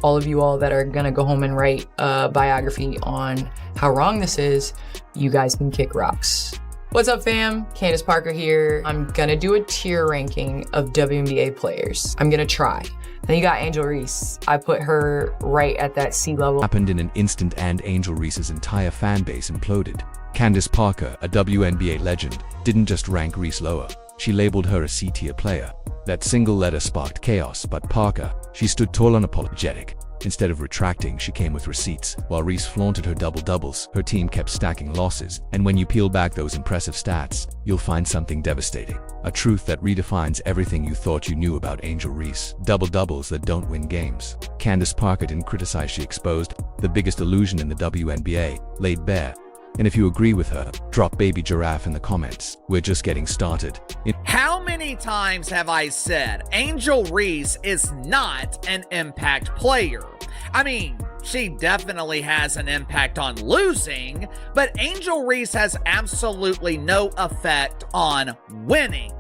all of you all that are gonna go home and write a biography on how wrong this is, you guys can kick rocks. What's up, fam? Candace Parker here. I'm gonna do a tier ranking of WNBA players. I'm gonna try. Then you got Angel Reese. I put her right at that C level. Happened in an instant, and Angel Reese's entire fan base imploded. Candace Parker, a WNBA legend, didn't just rank Reese lower. She labeled her a C-tier player. That single letter sparked chaos, but Parker, she stood tall and unapologetic. Instead of retracting, she came with receipts. While Reese flaunted her double-doubles, her team kept stacking losses. And when you peel back those impressive stats, you'll find something devastating. A truth that redefines everything you thought you knew about Angel Reese. Double-doubles that don't win games. Candace Parker didn't criticize, she exposed the biggest illusion in the WNBA, laid bare. And if you agree with her, drop baby giraffe in the comments. We're just getting started. How many times have I said Angel Reese is not an impact player? I mean, she definitely has an impact on losing, but Angel Reese has absolutely no effect on winning.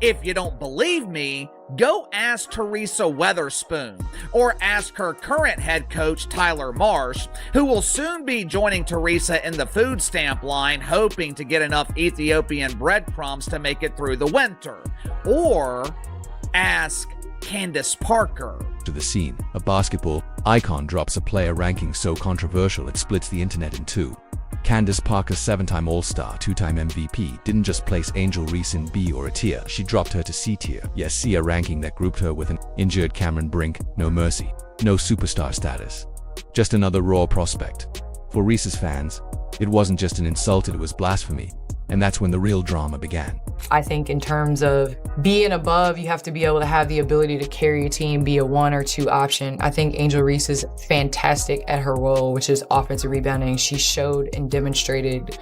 If you don't believe me, go ask Teresa Weatherspoon or ask her current head coach, Tyler Marsh, who will soon be joining Teresa in the food stamp line, hoping to get enough Ethiopian breadcrumbs to make it through the winter. Or ask Candace Parker. To the scene, a basketball icon drops a player ranking so controversial it splits the internet in two. Candace Parker, 7-time All-Star, 2-time MVP, didn't just place Angel Reese in B or a tier, she dropped her to C tier. Yes, C, a ranking that grouped her with an injured Cameron Brink, no mercy, no superstar status. Just another raw prospect. For Reese's fans, it wasn't just an insult, it was blasphemy. And that's when the real drama began. I think in terms of being above, you have to be able to have the ability to carry a team, be a 1 or 2 option. I think Angel Reese is fantastic at her role, which is offensive rebounding. She showed and demonstrated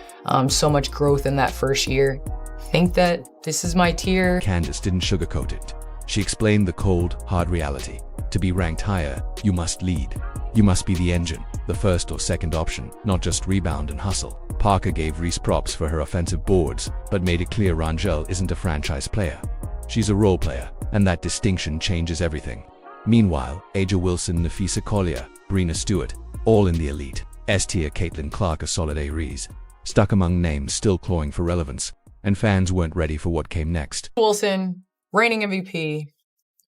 so much growth in that first year. I think that this is my tier. Candace didn't sugarcoat it. She explained the cold, hard reality. To be ranked higher, you must lead. You must be the engine, the first or second option, not just rebound and hustle. Parker gave Reese props for her offensive boards, but made it clear Angel isn't a franchise player. She's a role player, and that distinction changes everything. Meanwhile, Aja Wilson, Nafisa Collier, Brina Stewart, all in the elite. S-tier Caitlin Clark, a solid A. Reese, stuck among names still clawing for relevance, and fans weren't ready for what came next. Wilson, reigning MVP,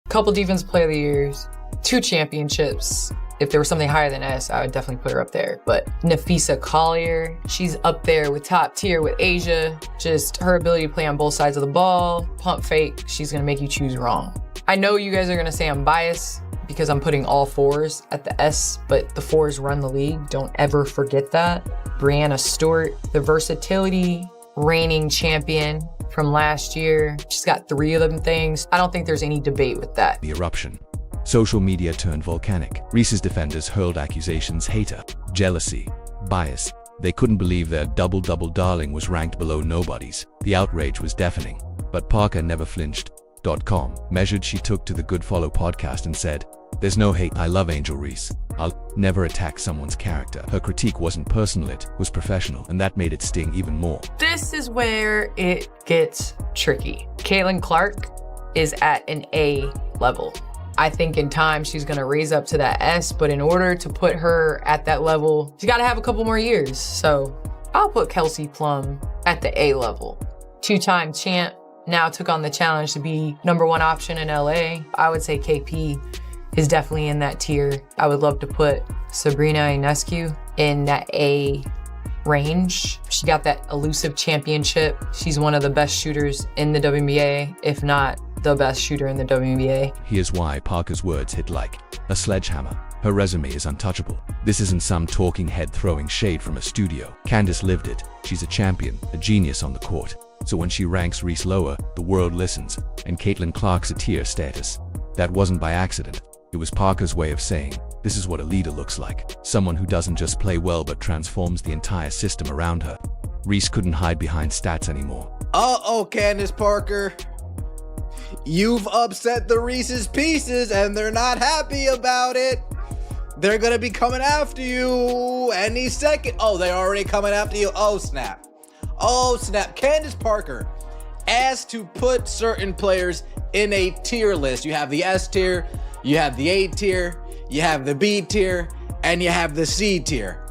couple Defensive Player of the Years, 2 championships. If there was something higher than S, I would definitely put her up there. But Nafisa Collier, she's up there with top tier with Asia. Just her ability to play on both sides of the ball, pump fake, she's gonna make you choose wrong. I know you guys are gonna say I'm biased because I'm putting all 4s at the S, but the 4s run the league. Don't ever forget that. Brianna Stewart, the versatility, reigning champion from last year. She's got 3 of them things. I don't think there's any debate with that. The eruption. Social media turned volcanic. Reese's defenders hurled accusations, hater, jealousy, bias. They couldn't believe their double-double darling was ranked below nobodies. The outrage was deafening. But Parker never flinched. .com measured she took to the Good Follow podcast and said, "There's no hate. I love Angel Reese. I'll never attack someone's character." Her critique wasn't personal, it was professional, and that made it sting even more. This is where it gets tricky. Caitlin Clark is at an A level. I think in time she's gonna raise up to that S, but in order to put her at that level, she's gotta have a couple more years. So I'll put Kelsey Plum at the A level. 2-time champ, now took on the challenge to be #1 option in LA. I would say KP is definitely in that tier. I would love to put Sabrina Ionescu in that A range. She got that elusive championship. She's one of the best shooters in the WNBA, if not the best shooter in the WNBA. Here's why Parker's words hit like a sledgehammer. Her resume is untouchable. This isn't some talking head throwing shade from a studio. Candace lived it. She's a champion, a genius on the court. So when she ranks Reese lower, the world listens. And Caitlin Clark's a tier status. That wasn't by accident. It was Parker's way of saying, this is what a leader looks like. Someone who doesn't just play well but transforms the entire system around her. Reese couldn't hide behind stats anymore. Uh-oh, Candace Parker. You've upset the Reese's Pieces and they're not happy about it. They're gonna be coming after you any second. Oh, they're already coming after you. Oh, snap. Oh, snap. Candace Parker asked to put certain players in a tier list. You have the S tier, you have the A tier, you have the B tier, and you have the C tier.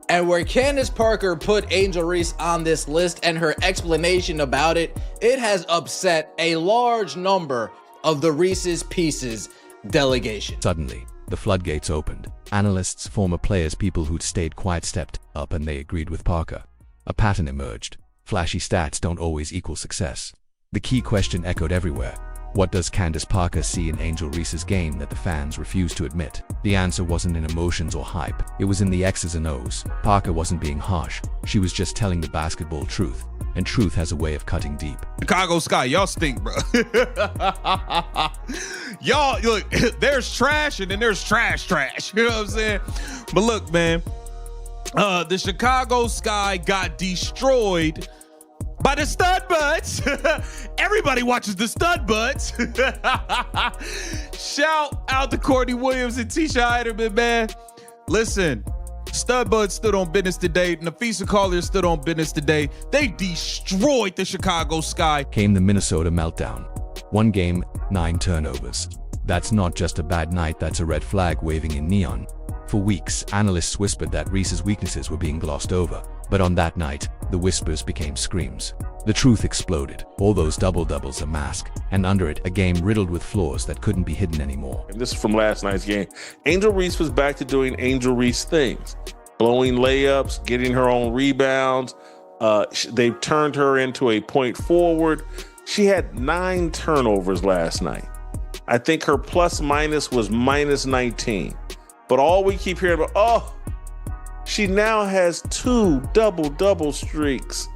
And where Candace Parker put Angel Reese on this list and her explanation about it, it has upset a large number of the Reese's Pieces delegation. Suddenly, the floodgates opened. Analysts, former players, people who'd stayed quiet stepped up and they agreed with Parker. A pattern emerged. Flashy stats don't always equal success. The key question echoed everywhere. What does Candace Parker see in Angel Reese's game that the fans refuse to admit? The answer wasn't in emotions or hype. It was in the X's and O's. Parker wasn't being harsh. She was just telling the basketball truth. And truth has a way of cutting deep. Chicago Sky, y'all stink, bro. Y'all, look, there's trash and then there's trash. You know what I'm saying? But look, man, the Chicago Sky got destroyed by the stud butts. Everybody watches the stud butts. Shout out to Courtney Williams and Tisha Heiderman, man. Listen, stud butts stood on business today. Nafisa Collier stood on business today. They destroyed the Chicago Sky. Came the Minnesota meltdown. 1 game, 9 turnovers. That's not just a bad night, that's a red flag waving in neon. For weeks, analysts whispered that Reese's weaknesses were being glossed over. But on that night, the whispers became screams. The truth exploded. All those double-doubles a mask, and under it, a game riddled with flaws that couldn't be hidden anymore. And this is from last night's game. Angel Reese was back to doing Angel Reese things. Blowing layups, getting her own rebounds. They've turned her into a point forward. She had 9 turnovers last night. I think her plus minus was minus 19. But all we keep hearing about, she now has 2 double-double streaks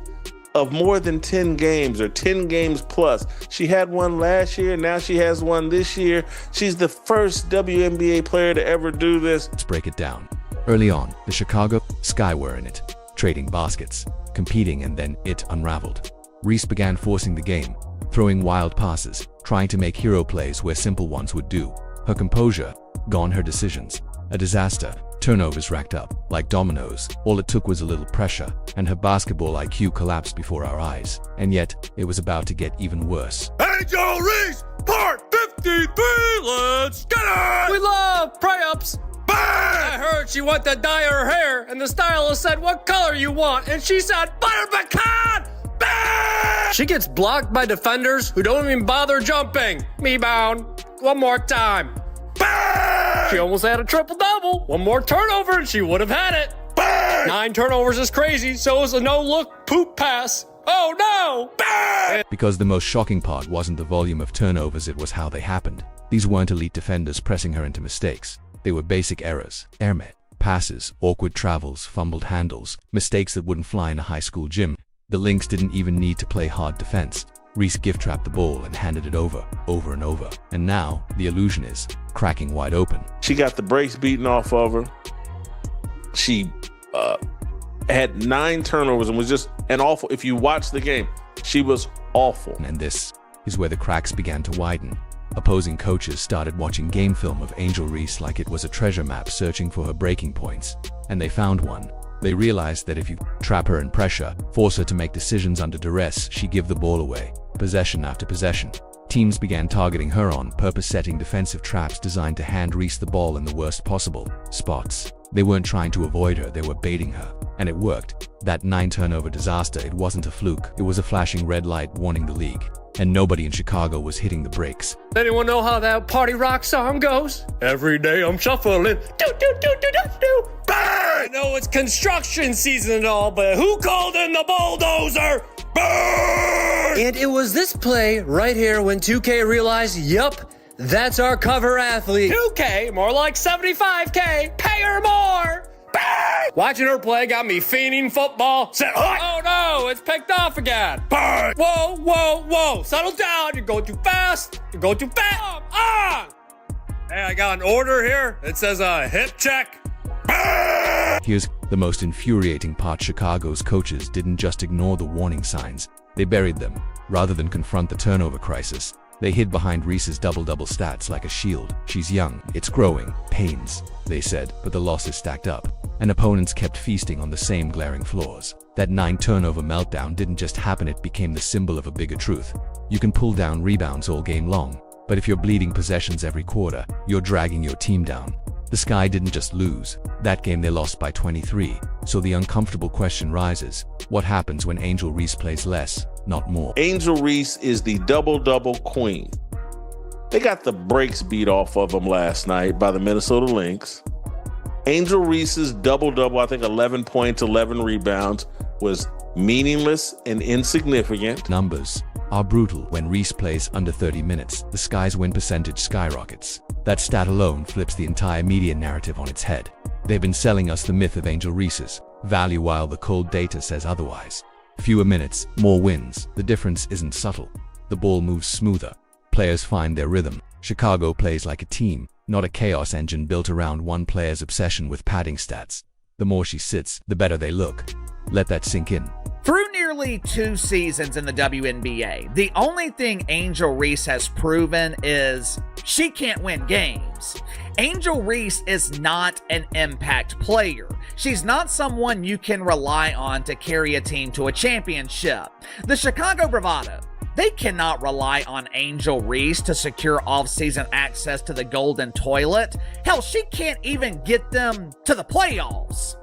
of more than 10 games or 10 games plus. She had one last year, now she has one this year. She's the first WNBA player to ever do this. Let's break it down. Early on, the Chicago Sky were in it, trading baskets, competing, and then it unraveled. Reese began forcing the game, throwing wild passes, trying to make hero plays where simple ones would do. Her composure, gone. Her decisions, a disaster. Turnovers racked up like dominoes. All it took was a little pressure, and her basketball IQ collapsed before our eyes. And yet, it was about to get even worse. Angel Reese, part 53, let's get it! We love pray-ups. Bang! I heard she wanted to dye her hair, and the stylist said, "What color you want?" And she said, "Butter pecan!" Bang! She gets blocked by defenders who don't even bother jumping. Me bound. One more time. Bang! She almost had a triple-double. One more turnover and she would have had it. Bang! 9 turnovers is crazy, so is a no-look poop pass. Oh no! Bang! Because the most shocking part wasn't the volume of turnovers, it was how they happened. These weren't elite defenders pressing her into mistakes. They were basic errors. Airmet, passes, awkward travels, fumbled handles, mistakes that wouldn't fly in a high school gym. The Lynx didn't even need to play hard defense. Reese gift-trapped the ball and handed it over and over. And now, the illusion is cracking wide open. She got the brakes beaten off of her. She had 9 turnovers and was just an awful. If you watch the game, she was awful. And this is where the cracks began to widen. Opposing coaches started watching game film of Angel Reese like it was a treasure map searching for her breaking points. And they found one. They realized that if you trap her in pressure, force her to make decisions under duress, she'd give the ball away, possession after possession. Teams began targeting her on purpose, setting defensive traps designed to hand Reese the ball in the worst possible spots. They weren't trying to avoid her, they were baiting her. And it worked. That 9-turnover disaster, it wasn't a fluke. It was a flashing red light warning the league. And nobody in Chicago was hitting the brakes. Anyone know how that party rock song goes? Every day I'm shuffling. Do, do, do, do, do, do. Bang! I know it's construction season and all, but who called in the bulldozer? Bang! And it was this play right here when 2K realized, yup, that's our cover athlete. 2K? More like 75K. Pay her more. Bang! Watching her play got me fiending football. Said, oh no, it's picked off again. Bang! Whoa, whoa, whoa. Settle down. You're going too fast. You're going too fast. On! Hey, I got an order here. It says a hip check. Bang! Here's the most infuriating part. Chicago's coaches didn't just ignore the warning signs. They buried them. Rather than confront the turnover crisis, they hid behind Reese's double-double stats like a shield. She's young, it's growing, pains, they said, but the losses stacked up, and opponents kept feasting on the same glaring flaws. That 9-turnover meltdown didn't just happen, it became the symbol of a bigger truth. You can pull down rebounds all game long, but if you're bleeding possessions every quarter, you're dragging your team down. The Sky didn't just lose. That game they lost by 23. So the uncomfortable question rises, what happens when Angel Reese plays less, not more? Angel Reese is the double-double queen. They got the brakes beat off of them last night by the Minnesota Lynx. Angel Reese's double-double, I think 11 points, 11 rebounds, was meaningless and insignificant. Numbers are brutal. When Reese plays under 30 minutes, the Sky's win percentage skyrockets. That stat alone flips the entire media narrative on its head. They've been selling us the myth of Angel Reese's value while the cold data says otherwise. Fewer minutes, more wins. The difference isn't subtle. The ball moves smoother. Players find their rhythm. Chicago plays like a team, not a chaos engine built around one player's obsession with padding stats. The more she sits, the better they look. Let that sink in. Through nearly 2 seasons in the WNBA, the only thing Angel Reese has proven is she can't win games. Angel Reese is not an impact player. She's not someone you can rely on to carry a team to a championship. The Chicago Bravado, they cannot rely on Angel Reese to secure off-season access to the Golden Toilet. Hell, she can't even get them to the playoffs.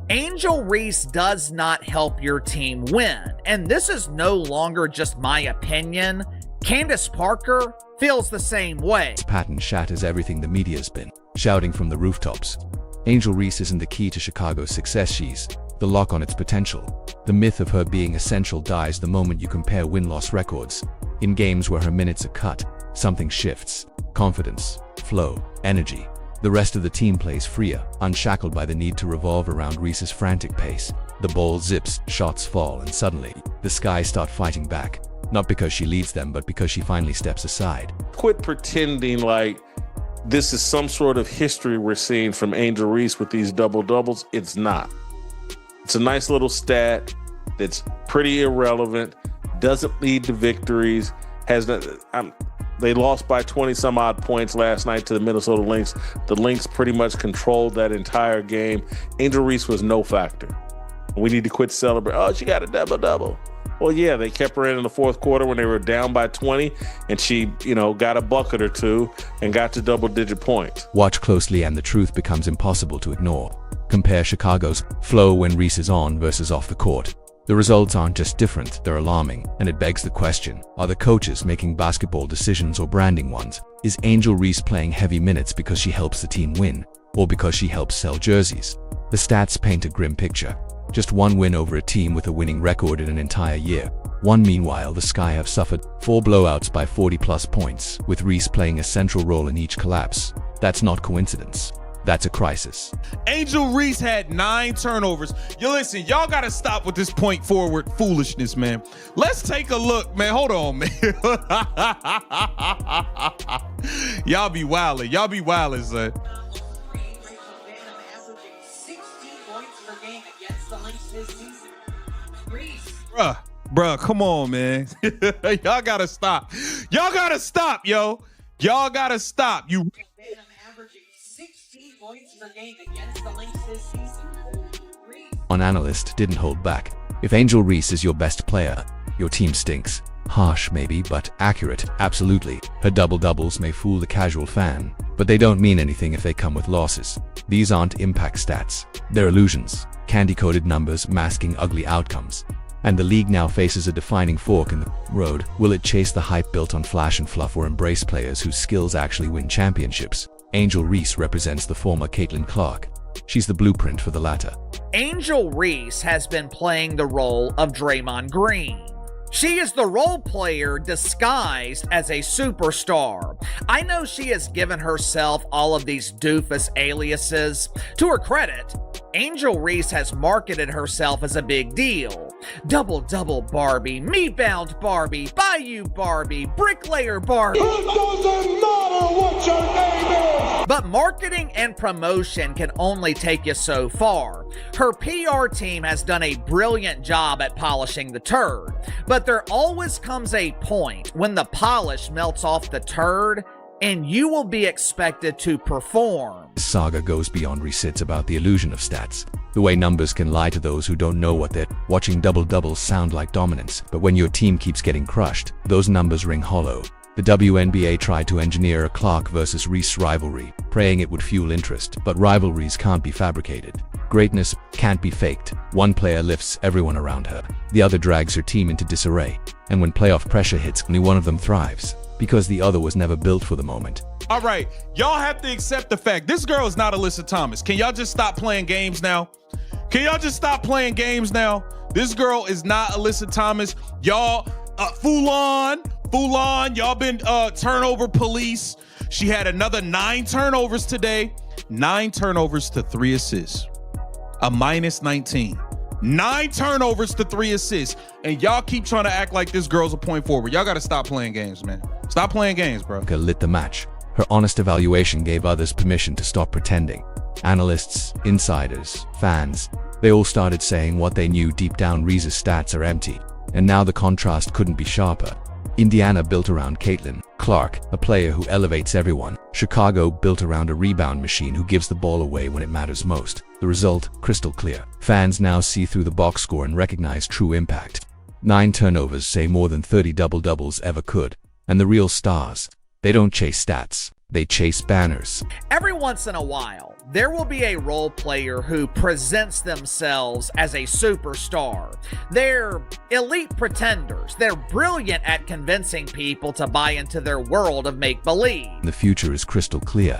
Angel Reese does not help your team win, and this is no longer just my opinion. Candace Parker feels the same way. This pattern shatters everything the media's been shouting from the rooftops. Angel Reese isn't the key to Chicago's success, she's the lock on its potential. The myth of her being essential dies the moment you compare win-loss records. In games where her minutes are cut, something shifts. Confidence, flow, energy. The rest of the team plays freer, unshackled by the need to revolve around Reese's frantic pace. The ball zips, shots fall, and suddenly, the Sky start fighting back. Not because she leads them, but because she finally steps aside. Quit pretending like this is some sort of history we're seeing from Angel Reese with these double-doubles. It's not. It's a nice little stat that's pretty irrelevant, doesn't lead to victories, they lost by 20-some-odd points last night to the Minnesota Lynx. The Lynx pretty much controlled that entire game. Angel Reese was no factor. We need to quit celebrating. Oh, she got a double-double. Well, yeah, they kept her in the fourth quarter when they were down by 20, and she, got a bucket or two and got to double-digit points. Watch closely and the truth becomes impossible to ignore. Compare Chicago's flow when Reese is on versus off the court. The results aren't just different, they're alarming, and it begs the question, are the coaches making basketball decisions or branding ones? Is Angel Reese playing heavy minutes because she helps the team win, or because she helps sell jerseys? The stats paint a grim picture. Just one win over a team with a winning record in an entire year. Meanwhile, the Sky have suffered 4 blowouts by 40-plus points, with Reese playing a central role in each collapse. That's not coincidence. That's a crisis. Angel Reese had 9 turnovers. Listen, y'all gotta stop with this point forward foolishness, man. Let's take a look, man. Hold on, man. Y'all be wildin'. Y'all be wildin', son. Bruh, come on, man. Y'all gotta stop. Y'all gotta stop, yo. Y'all gotta stop. You points per game against the Lynx this season. One analyst didn't hold back. If Angel Reese is your best player, your team stinks. Harsh maybe, but accurate, absolutely. Her double-doubles may fool the casual fan, but they don't mean anything if they come with losses. These aren't impact stats. They're illusions, candy-coated numbers masking ugly outcomes. And the league now faces a defining fork in the road. Will it chase the hype built on flash and fluff or embrace players whose skills actually win championships? Angel Reese represents the former Caitlin Clark. She's the blueprint for the latter. Angel Reese has been playing the role of Draymond Green. She is the role player disguised as a superstar. I know she has given herself all of these doofus aliases. To her credit, Angel Reese has marketed herself as a big deal. Double-double Barbie, me-bound Barbie, Bayou Barbie, Bricklayer Barbie. It doesn't matter what your name is! But marketing and promotion can only take you so far. Her PR team has done a brilliant job at polishing the turd, but there always comes a point when the polish melts off the turd and you will be expected to perform. This saga goes beyond Reese. It's about the illusion of stats. The way numbers can lie to those who don't know what they're watching. Double-doubles sound like dominance, but when your team keeps getting crushed, those numbers ring hollow. The WNBA tried to engineer a Clark versus Reese rivalry, praying it would fuel interest, but rivalries can't be fabricated. Greatness can't be faked. One player lifts everyone around her. The other drags her team into disarray. And when playoff pressure hits, only one of them thrives, because the other was never built for the moment. All right, y'all have to accept the fact this girl is not Alyssa Thomas. Can y'all just stop playing games now? Can y'all just stop playing games now? This girl is not Alyssa Thomas. Y'all, fool on, y'all been turnover police. She had another 9 turnovers today. 9 turnovers to 3 assists. A minus 19. 9 turnovers to 3 assists. And y'all keep trying to act like this girl's a point forward. Y'all got to stop playing games, man. Stop playing games, bro. Lit the match. Her honest evaluation gave others permission to stop pretending. Analysts, insiders, fans, they all started saying what they knew deep down: Reese's stats are empty. And now the contrast couldn't be sharper. Indiana built around Caitlin Clark, a player who elevates everyone. Chicago built around a rebound machine who gives the ball away when it matters most. The result, crystal clear. Fans now see through the box score and recognize true impact. 9 turnovers say more than 30 double-doubles ever could. And the real stars, they don't chase stats, they chase banners. Every once in a while, there will be a role player who presents themselves as a superstar. They're elite pretenders. They're brilliant at convincing people to buy into their world of make-believe. The future is crystal clear.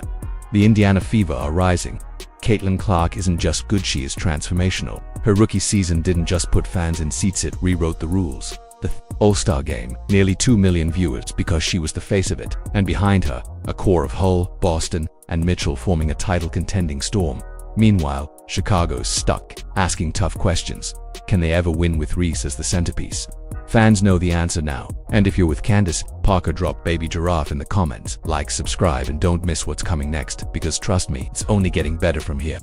The Indiana Fever are rising. Caitlin Clark isn't just good, she is transformational. Her rookie season didn't just put fans in seats, it rewrote the rules. The All-Star Game, nearly 2 million viewers because she was the face of it. And behind her, a core of Hull, Boston, and Mitchell forming a title-contending storm. Meanwhile, Chicago's stuck, asking tough questions. Can they ever win with Reese as the centerpiece? Fans know the answer now. And if you're with Candace, Parker, drop Baby Giraffe in the comments. Like, subscribe, and don't miss what's coming next, because trust me, it's only getting better from here.